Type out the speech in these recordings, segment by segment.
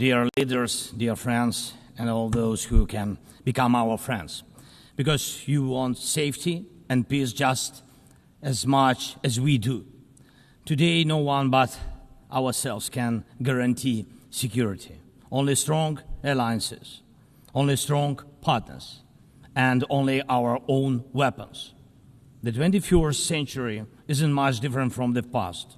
dear leaders, dear friends, and all those who can become our friends, because you want safety and peace just as much as we do. Today, no one but ourselves can guarantee security. Only strong alliances, only strong partners, and only our own weapons. The 21st century isn't much different from the past.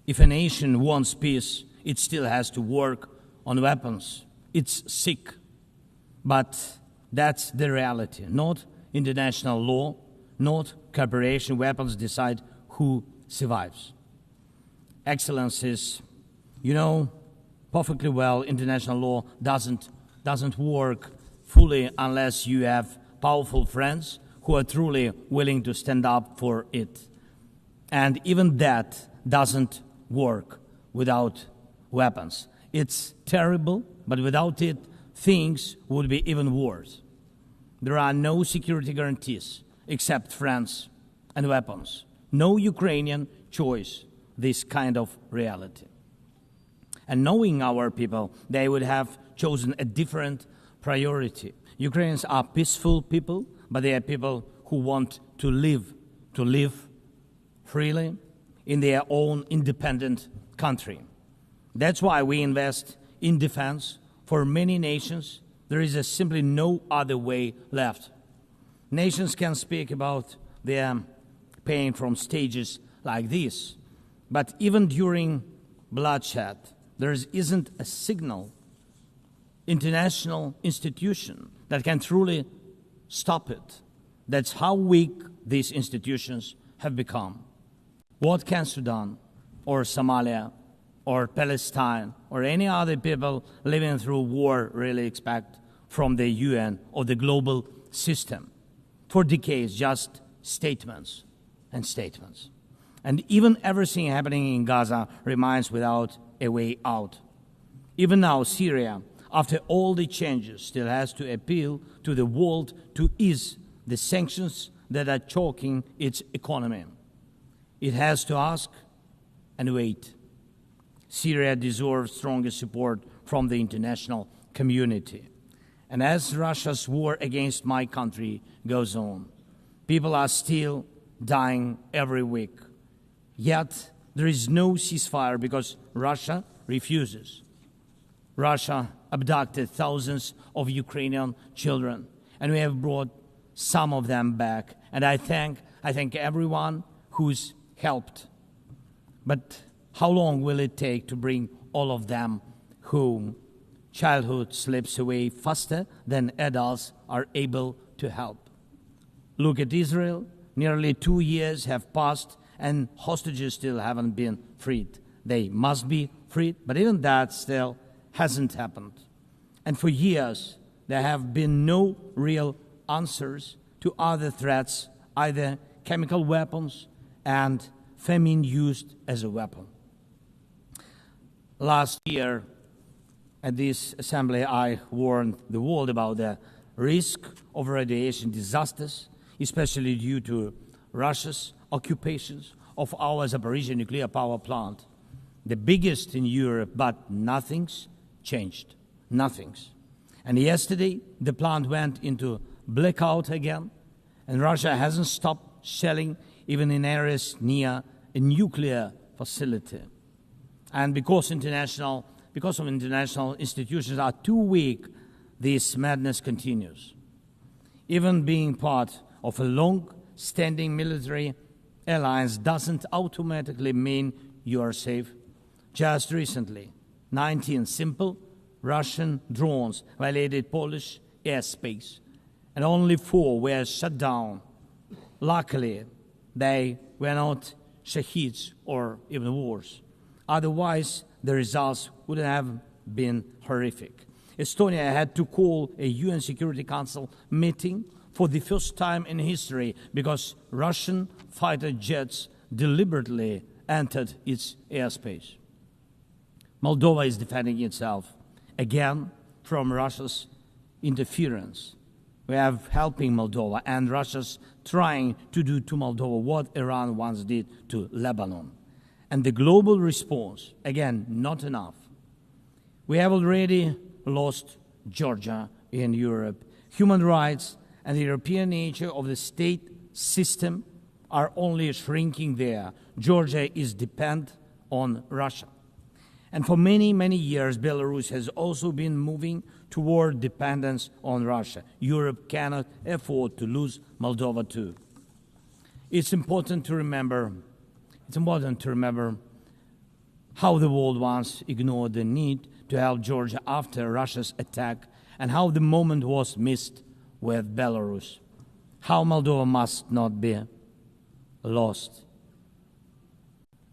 If a nation wants peace, it still has to work on weapons. It's sick. But that's the reality. Not international law, not cooperation. Weapons decide who survives. Excellencies, you know perfectly well international law doesn't work fully unless you have powerful friends who are truly willing to stand up for it. And even that doesn't work without weapons. It's terrible, but without it, things would be even worse. There are no security guarantees except friends and weapons. No Ukrainian choice this kind of reality. And knowing our people, they would have chosen a different priority. Ukrainians are peaceful people, but they are people who want to live freely in their own independent country. That's why we invest in defense. For many nations, there is simply no other way left. Nations can speak about their pain from stages like this, but even during bloodshed, there isn't a single international institution that can truly stop it. That's how weak these institutions have become. What can Sudan or Somalia or Palestine or any other people living through war really expect from the UN or the global system? For decades, just statements and statements. And even everything happening in Gaza remains without a way out. Even now, Syria, after all the changes, still has to appeal to the world to ease the sanctions that are choking its economy. It has to ask and wait. Syria deserves stronger support from the international community. And as Russia's war against my country goes on, people are still dying every week. Yet there is no ceasefire because Russia refuses. Russia abducted thousands of Ukrainian children, and we have brought some of them back. And I thank everyone who's helped. But how long will it take to bring all of them home? Childhood slips away faster than adults are able to help. Look at Israel. Nearly 2 years have passed and hostages still haven't been freed. They must be freed, but even that still hasn't happened. And for years, there have been no real answers to other threats, either chemical weapons and famine used as a weapon. Last year, at this assembly, I warned the world about the risk of radiation disasters, especially due to Russia's occupations of our Zaporizhzhia nuclear power plant, the biggest in Europe, but nothing's changed. Nothing's. And yesterday, the plant went into blackout again, and Russia hasn't stopped shelling even in areas near a nuclear facility. And because of international institutions are too weak, this madness continues. Even being part of a long-standing military alliance doesn't automatically mean you are safe. Just recently, 19 simple Russian drones violated Polish airspace, and only 4 were shut down. Luckily, they were not Shaheeds or even worse. Otherwise, the results would have been horrific. Estonia had to call a UN Security Council meeting for the first time in history because Russian fighter jets deliberately entered its airspace. Moldova is defending itself again from Russia's interference. We are helping Moldova, and Russia's trying to do to Moldova what Iran once did to Lebanon. And the global response, again, not enough. We have already lost Georgia in Europe. Human rights and the European nature of the state system are only shrinking there. Georgia is dependent on Russia. And for many, many years, Belarus has also been moving toward dependence on Russia. Europe cannot afford to lose Moldova too. It's important to remember how the world once ignored the need to help Georgia after Russia's attack, and how the moment was missed with Belarus. How Moldova must not be lost.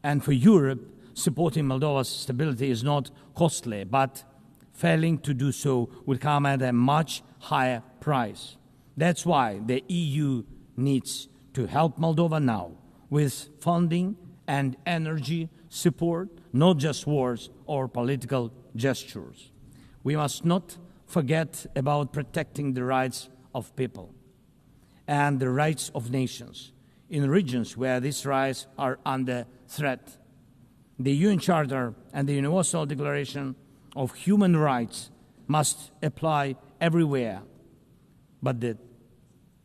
And for Europe, supporting Moldova's stability is not costly, but failing to do so would come at a much higher price. That's why the EU needs to help Moldova now with funding and energy support, not just words or political gestures. We must not forget about protecting the rights of people and the rights of nations in regions where these rights are under threat. The UN Charter and the Universal Declaration of Human Rights must apply everywhere. But the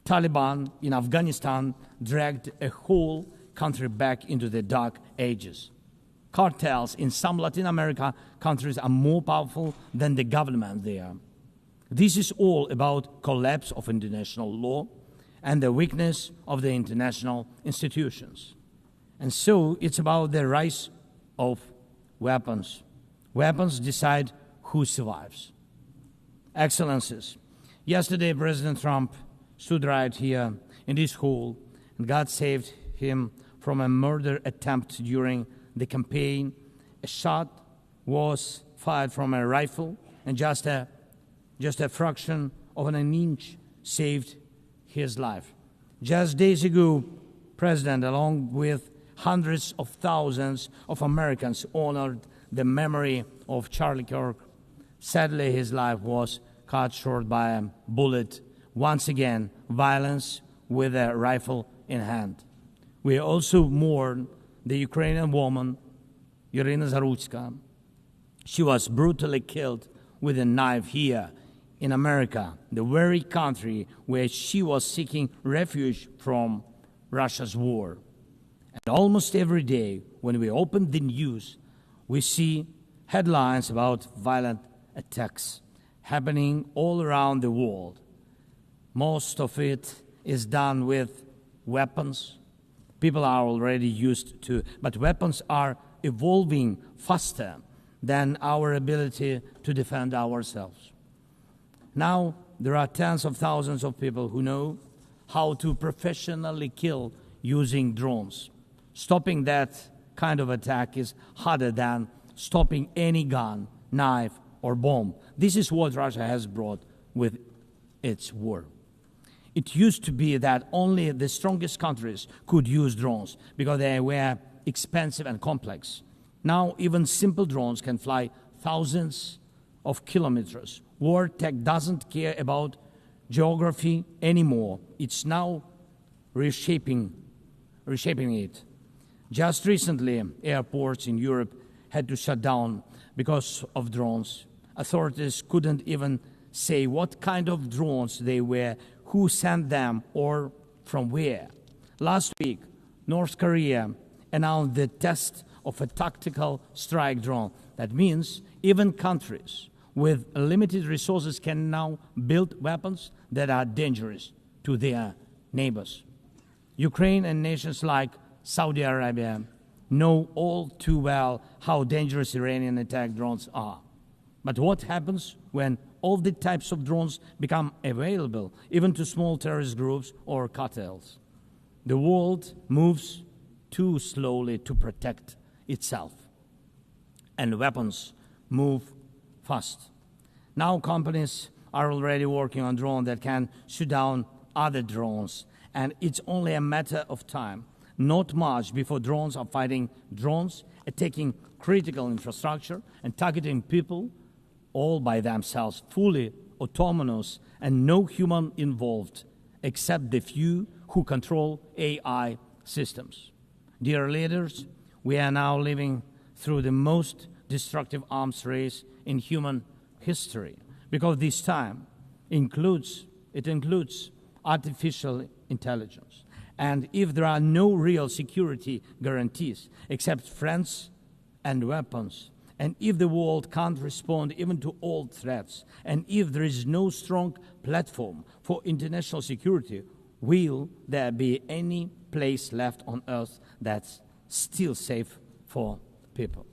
Taliban in Afghanistan dragged a whole country back into the dark ages. Cartels in some Latin America countries are more powerful than the government there. This is all about collapse of international law and the weakness of the international institutions. And so it's about the rise of weapons. Weapons decide who survives. Excellencies, yesterday President Trump stood right here in this hall, and God saved him from a murder attempt during the campaign. A shot was fired from a rifle, and just a fraction of an inch saved his life. Just days ago, President, along with hundreds of thousands of Americans, honored the memory of Charlie Kirk. Sadly, his life was cut short by a bullet. Once again, violence with a rifle in hand. We also mourn the Ukrainian woman, Irina Zarutska. She was brutally killed with a knife here in America, the very country where she was seeking refuge from Russia's war. And almost every day, when we open the news, we see headlines about violent attacks happening all around the world. Most of it is done with weapons. People are already used to, but weapons are evolving faster than our ability to defend ourselves. Now, there are tens of thousands of people who know how to professionally kill using drones. Stopping that kind of attack is harder than stopping any gun, knife, or bomb. This is what Russia has brought with its war. It used to be that only the strongest countries could use drones because they were expensive and complex. Now, even simple drones can fly thousands of kilometers. War tech doesn't care about geography anymore. It's now reshaping it. Just recently, airports in Europe had to shut down because of drones. Authorities couldn't even say what kind of drones they were, who sent them, or from where. Last week, North Korea announced the test of a tactical strike drone. That means even countries with limited resources can now build weapons that are dangerous to their neighbors. Ukraine and nations like Saudi Arabia know all too well how dangerous Iranian attack drones are. But what happens when all the types of drones become available, even to small terrorist groups or cartels? The world moves too slowly to protect itself, and weapons move fast. Now companies are already working on drones that can shoot down other drones, and it's only a matter of time, not much, before drones are fighting drones, attacking critical infrastructure, and targeting people all by themselves, fully autonomous and no human involved, except the few who control AI systems. Dear leaders, we are now living through the most destructive arms race in human history, because this time includes artificial intelligence. And if there are no real security guarantees except friends and weapons, and if the world can't respond even to old threats, and if there is no strong platform for international security, will there be any place left on Earth that's still safe for people?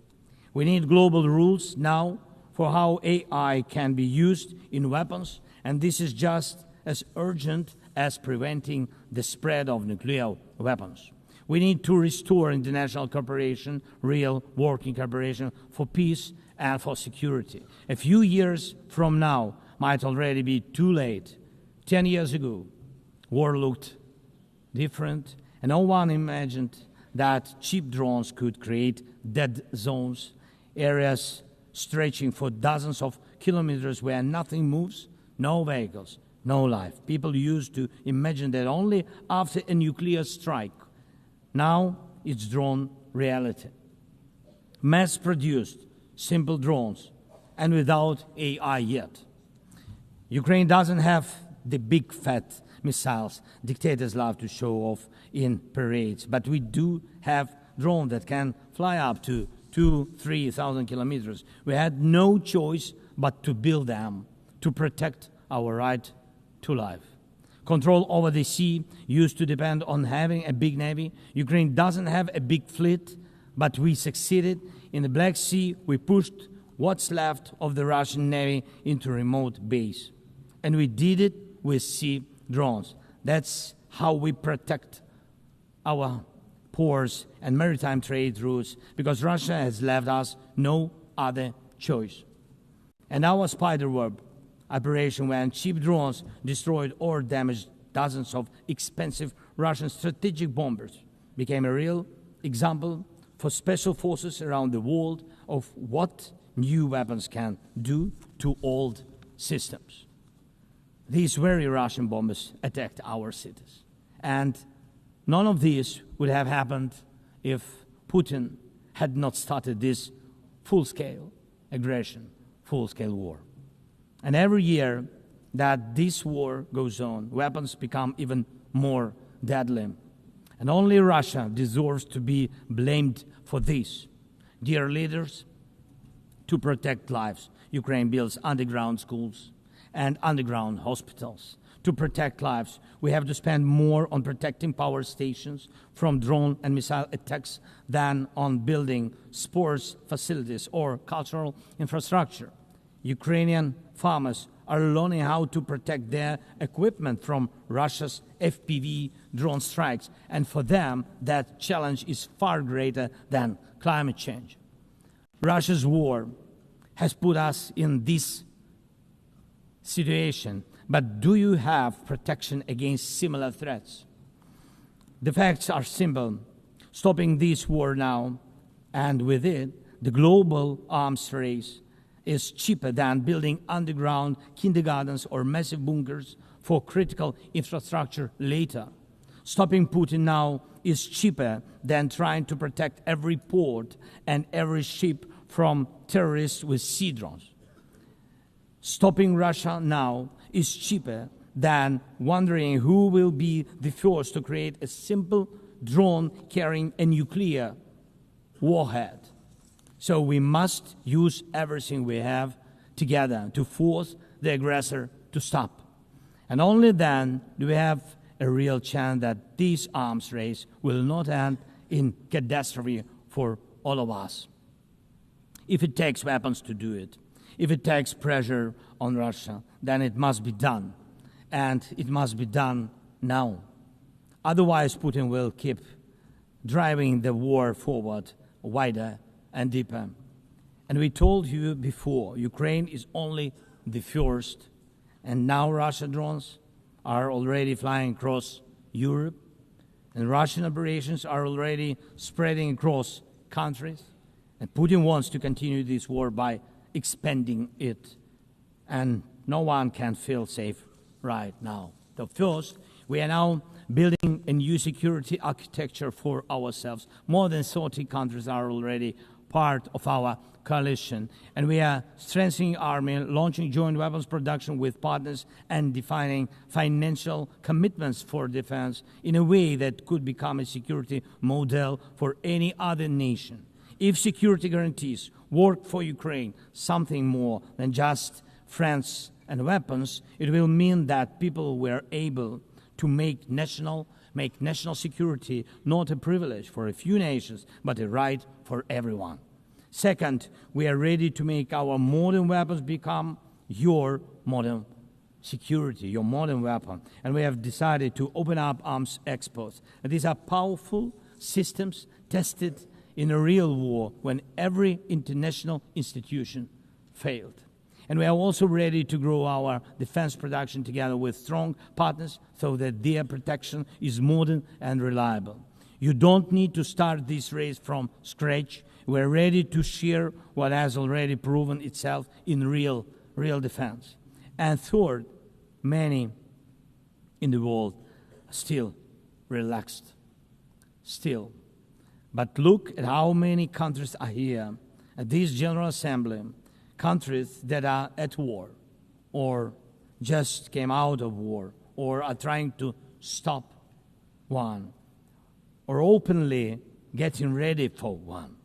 We need global rules now for how AI can be used in weapons, and this is just as urgent as preventing the spread of nuclear weapons. We need to restore international cooperation, real working cooperation for peace and for security. A few years from now might already be too late. 10 years ago, war looked different, and no one imagined that cheap drones could create dead zones, areas stretching for dozens of kilometers where nothing moves, no vehicles, no life. People used to imagine that only after a nuclear strike. Now it's drawn reality. Mass-produced, simple drones, and without AI yet. Ukraine doesn't have the big fat missiles dictators love to show off in parades, but we do have drones that can fly up to 2,000-3,000 kilometers. We had no choice but to build them to protect our right to life. Control over the sea used to depend on having a big navy. Ukraine doesn't have a big fleet, but we succeeded. In the Black Sea, we pushed what's left of the Russian navy into remote base. And we did it with sea drones. That's how we protect our ports and maritime trade routes, because Russia has left us no other choice. And our spiderweb operation, when cheap drones destroyed or damaged dozens of expensive Russian strategic bombers, became a real example for special forces around the world of what new weapons can do to old systems. These very Russian bombers attacked our cities. And none of this would have happened if Putin had not started this full-scale aggression, full-scale war. And every year that this war goes on, weapons become even more deadly. And only Russia deserves to be blamed for this. Dear leaders, to protect lives, Ukraine builds underground schools and underground hospitals. To protect lives, we have to spend more on protecting power stations from drone and missile attacks than on building sports facilities or cultural infrastructure. Ukrainian farmers are learning how to protect their equipment from Russia's FPV drone strikes, and for them, that challenge is far greater than climate change. Russia's war has put us in this situation, but do you have protection against similar threats? The facts are simple. Stopping this war now, and with it, the global arms race, is cheaper than building underground kindergartens or massive bunkers for critical infrastructure later. Stopping Putin now is cheaper than trying to protect every port and every ship from terrorists with sea drones. Stopping Russia now is cheaper than wondering who will be the first to create a simple drone carrying a nuclear warhead. So we must use everything we have together to force the aggressor to stop. And only then do we have a real chance that this arms race will not end in catastrophe for all of us. If it takes weapons to do it, if it takes pressure on Russia, then it must be done. And it must be done now. Otherwise, Putin will keep driving the war forward wider and deeper. And we told you before, Ukraine is only the first, and now Russian drones are already flying across Europe, and Russian operations are already spreading across countries, and Putin wants to continue this war by expanding it, and no one can feel safe right now. So first, we are now building a new security architecture for ourselves. More than 30 countries are already part of our coalition. And we are strengthening army, launching joint weapons production with partners, and defining financial commitments for defense in a way that could become a security model for any other nation. If security guarantees work for Ukraine, something more than just friends and weapons, it will mean that people were able to make national security not a privilege for a few nations, but a right for everyone. Second, we are ready to make our modern weapons become your modern security, your modern weapon. And we have decided to open up arms exports. And these are powerful systems tested in a real war when every international institution failed. And we are also ready to grow our defense production together with strong partners so that their protection is modern and reliable. You don't need to start this race from scratch. We're ready to share what has already proven itself in real defense. And third, many in the world are still relaxed. Still. But look at how many countries are here at this General Assembly, countries that are at war or just came out of war or are trying to stop one or openly getting ready for one.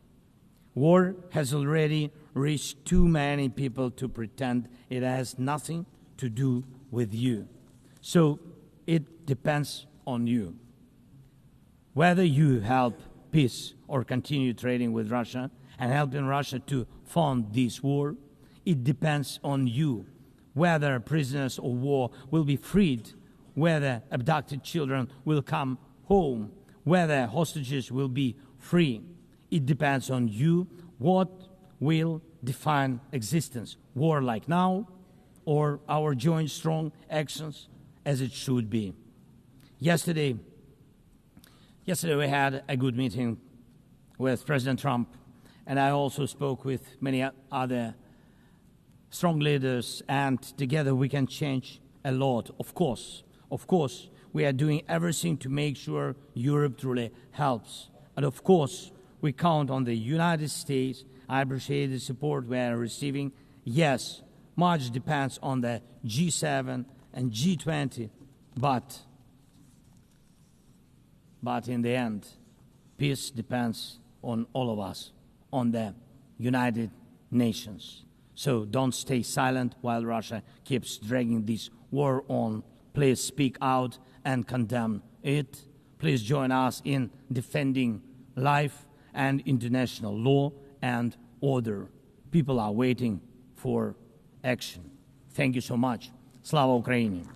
War has already reached too many people to pretend it has nothing to do with you. So it depends on you. Whether you help peace or continue trading with Russia and helping Russia to fund this war, it depends on you. Whether prisoners of war will be freed, whether abducted children will come home, whether hostages will be free. It depends on you what will define existence, war like now or our joint strong actions as it should be. Yesterday we had a good meeting with President Trump, and I also spoke with many other strong leaders, and together we can change a lot. Of course, we are doing everything to make sure Europe truly helps. And of course, we count on the United States. I appreciate the support we are receiving. Yes, much depends on the G7 and G20, but in the end, peace depends on all of us, on the United Nations. So don't stay silent while Russia keeps dragging this war on. Please speak out and condemn it. Please join us in defending life and international law and order. People are waiting for action. Thank you so much. Slava Ukraini!